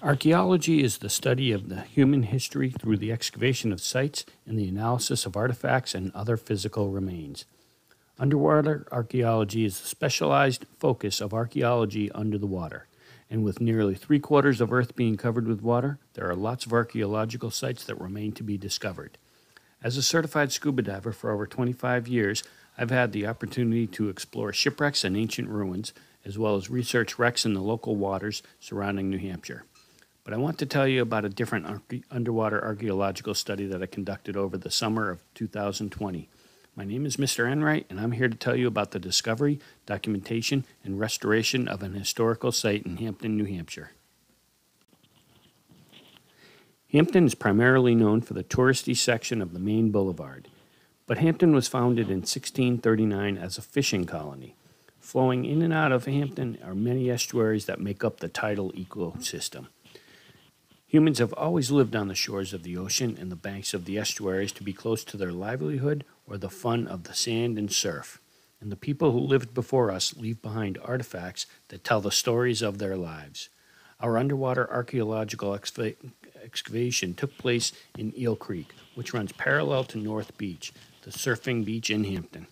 Archaeology is the study of the human history through the excavation of sites and the analysis of artifacts and other physical remains. Underwater archaeology is the specialized focus of archaeology under the water. And with nearly 3/4 of Earth being covered with water, there are lots of archaeological sites that remain to be discovered. As a certified scuba diver for over 25 years, I've had the opportunity to explore shipwrecks and ancient ruins, as well as research wrecks in the local waters surrounding New Hampshire. But I want to tell you about a different underwater archaeological study that I conducted over the summer of 2020. My name is Mr. Enright, and I'm here to tell you about the discovery, documentation, and restoration of an historical site in Hampton, New Hampshire. Hampton is primarily known for the touristy section of the main boulevard, but Hampton was founded in 1639 as a fishing colony. Flowing in and out of Hampton are many estuaries that make up the tidal ecosystem. Humans have always lived on the shores of the ocean and the banks of the estuaries to be close to their livelihood or the fun of the sand and surf. And the people who lived before us leave behind artifacts that tell the stories of their lives. Our underwater archaeological excavation took place in Eel Creek, which runs parallel to North Beach, the surfing beach in Hampton.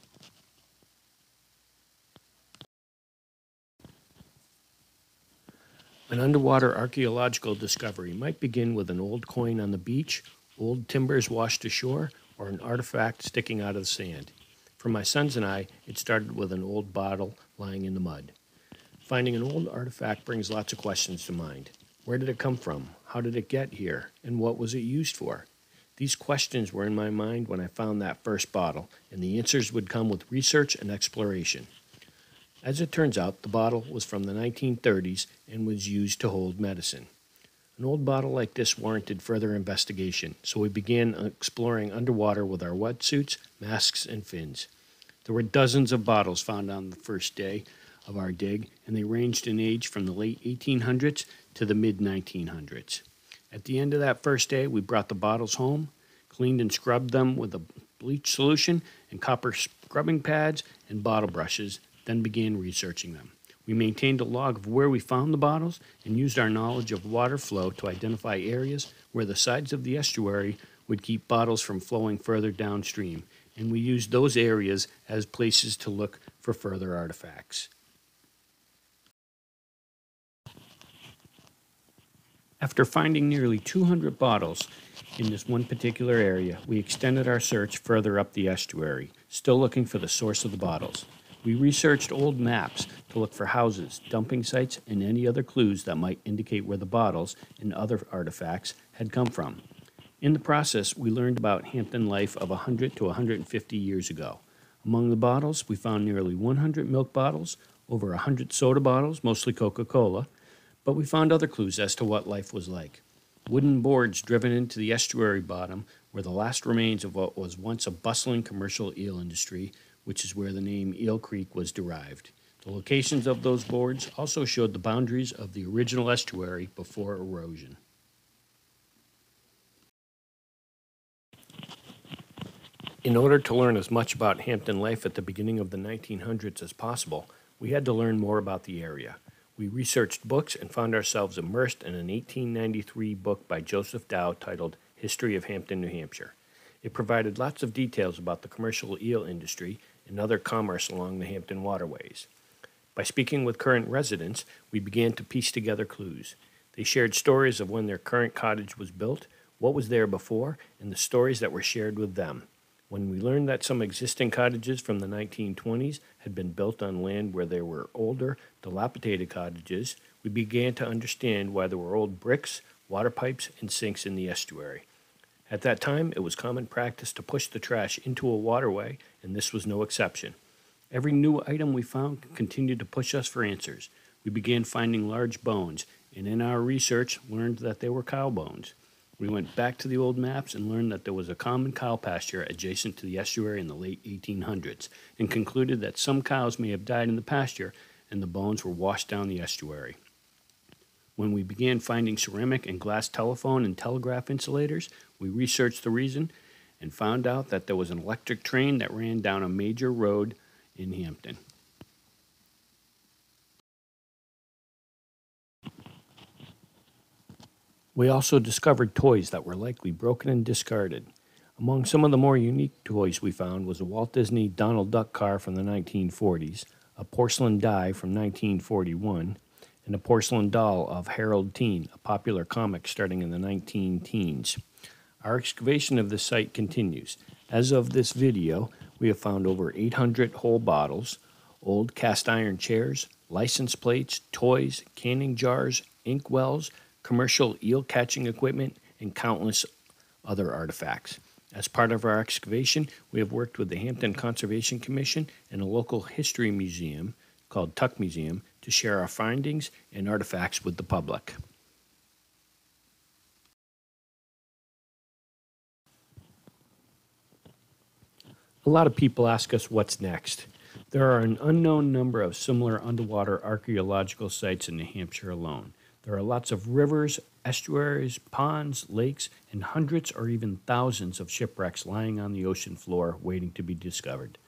An underwater archaeological discovery might begin with an old coin on the beach, old timbers washed ashore, or an artifact sticking out of the sand. For my sons and I, it started with an old bottle lying in the mud. Finding an old artifact brings lots of questions to mind. Where did it come from? How did it get here? And what was it used for? These questions were in my mind when I found that first bottle, and the answers would come with research and exploration. As it turns out, the bottle was from the 1930s and was used to hold medicine. An old bottle like this warranted further investigation, so we began exploring underwater with our wetsuits, masks, and fins. There were dozens of bottles found on the first day of our dig, and they ranged in age from the late 1800s to the mid-1900s. At the end of that first day, we brought the bottles home, cleaned and scrubbed them with a bleach solution and copper scrubbing pads and bottle brushes, then began researching them. We maintained a log of where we found the bottles and used our knowledge of water flow to identify areas where the sides of the estuary would keep bottles from flowing further downstream, and we used those areas as places to look for further artifacts. After finding nearly 200 bottles in this one particular area, we extended our search further up the estuary, still looking for the source of the bottles. We researched old maps to look for houses, dumping sites, and any other clues that might indicate where the bottles and other artifacts had come from. In the process, we learned about Hampton life of 100 to 150 years ago. Among the bottles, we found nearly 100 milk bottles, over 100 soda bottles, mostly Coca-Cola, but we found other clues as to what life was like. Wooden boards driven into the estuary bottom were the last remains of what was once a bustling commercial eel industry, which is where the name Eel Creek was derived. The locations of those boards also showed the boundaries of the original estuary before erosion. In order to learn as much about Hampton life at the beginning of the 1900s as possible, we had to learn more about the area. We researched books and found ourselves immersed in an 1893 book by Joseph Dow titled History of Hampton, New Hampshire. It provided lots of details about the commercial eel industry and other commerce along the Hampton waterways. By speaking with current residents, we began to piece together clues. They shared stories of when their current cottage was built, what was there before, and the stories that were shared with them. When we learned that some existing cottages from the 1920s had been built on land where there were older, dilapidated cottages, we began to understand why there were old bricks, water pipes, and sinks in the estuary. At that time, it was common practice to push the trash into a waterway, and this was no exception. Every new item we found continued to push us for answers. We began finding large bones, and in our research learned that they were cow bones. We went back to the old maps and learned that there was a common cow pasture adjacent to the estuary in the late 1800s, and concluded that some cows may have died in the pasture and the bones were washed down the estuary. When we began finding ceramic and glass telephone and telegraph insulators, we researched the reason and found out that there was an electric train that ran down a major road in Hampton. We also discovered toys that were likely broken and discarded. Among some of the more unique toys we found was a Walt Disney Donald Duck car from the 1940s, a porcelain die from 1941, and a porcelain doll of Harold Teen, a popular comic starting in the 19-teens. Our excavation of the site continues. As of this video, we have found over 800 whole bottles, old cast iron chairs, license plates, toys, canning jars, ink wells, commercial eel catching equipment, and countless other artifacts. As part of our excavation, we have worked with the Hampton Conservation Commission and a local history museum called Tuck Museum to share our findings and artifacts with the public. A lot of people ask us what's next. There are an unknown number of similar underwater archaeological sites in New Hampshire alone. There are lots of rivers, estuaries, ponds, lakes, and hundreds or even thousands of shipwrecks lying on the ocean floor waiting to be discovered.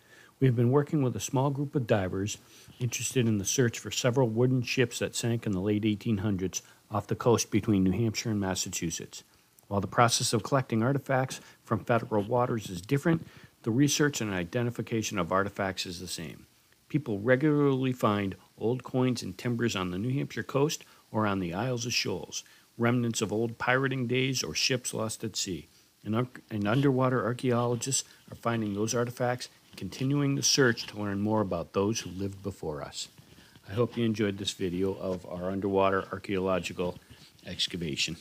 We have been working with a small group of divers interested in the search for several wooden ships that sank in the late 1800s off the coast between New Hampshire and Massachusetts. While the process of collecting artifacts from federal waters is different, the research and identification of artifacts is the same. People regularly find old coins and timbers on the New Hampshire coast or on the Isles of Shoals, remnants of old pirating days or ships lost at sea. And underwater archaeologists are finding those artifacts and continuing the search to learn more about those who lived before us. I hope you enjoyed this video of our underwater archaeological excavation.